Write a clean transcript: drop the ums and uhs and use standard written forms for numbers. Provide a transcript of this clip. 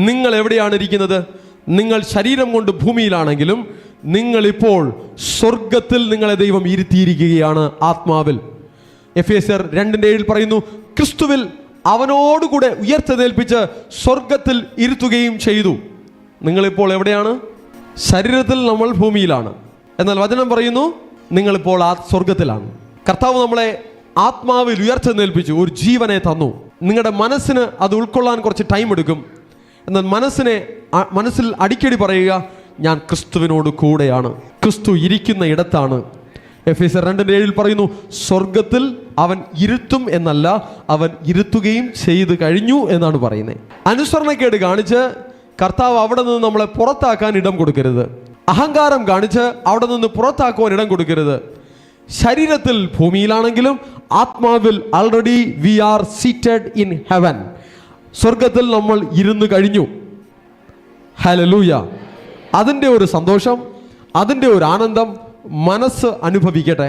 നിങ്ങൾ എവിടെയാണ് ഇരിക്കുന്നത്? നിങ്ങൾ ശരീരം കൊണ്ട് ഭൂമിയിലാണെങ്കിലും നിങ്ങളിപ്പോൾ സ്വർഗത്തിൽ നിങ്ങളെ ദൈവം ഇരുത്തിയിരിക്കുകയാണ് ആത്മാവിൽ. എഫേസ്യർ 2:7 പറയുന്നു, ക്രിസ്തുവിൽ അവനോടുകൂടെ ഉയർത്തെഴുന്നേൽപ്പിച്ച് സ്വർഗത്തിൽ ഇരുത്തുകയും ചെയ്തു. നിങ്ങളിപ്പോൾ എവിടെയാണ്? ശരീരത്തിൽ നമ്മൾ ഭൂമിയിലാണ്, എന്നാൽ വചനം പറയുന്നു നിങ്ങളിപ്പോൾ ആ സ്വർഗത്തിലാണ്. കർത്താവ് നമ്മളെ ആത്മാവിൽ ഉയർത്തെഴുന്നേൽപ്പിച്ചു, ഒരു ജീവനെ തന്നു. നിങ്ങളുടെ മനസ്സിന് അത് ഉൾക്കൊള്ളാൻ കുറച്ച് ടൈം എടുക്കും. എന്നാൽ മനസ്സിൽ അടിക്കടി പറയുക, ഞാൻ ക്രിസ്തുവിനോട് കൂടെയാണ്, ക്രിസ്തു ഇരിക്കുന്ന ഇടത്താണ്. എഫേസ്യർ 2:7 പറയുന്നു, സ്വർഗത്തിൽ അവൻ ഇരുത്തും എന്നല്ല, അവൻ ഇരുത്തുകയും ചെയ്തു കഴിഞ്ഞു എന്നാണ് പറയുന്നത്. അനുസരണക്കേട് കാണിച്ച് കർത്താവ് അവിടെ നിന്ന് നമ്മളെ പുറത്താക്കാൻ ഇടം കൊടുക്കരുത്. അഹങ്കാരം കാണിച്ച് അവിടെ നിന്ന് പുറത്താക്കുവാൻ ഇടം കൊടുക്കരുത്. ശരീരത്തിൽ ഭൂമിയിലാണെങ്കിലും ആത്മാവിൽ already we are seated in heaven. സ്വർഗത്തിൽ നമ്മൾ ഇരുന്ന് കഴിഞ്ഞു. ഹല്ലേലൂയ. അതിൻ്റെ ഒരു സന്തോഷം, അതിൻ്റെ ഒരു ആനന്ദം മനസ്സ് അനുഭവിക്കട്ടെ.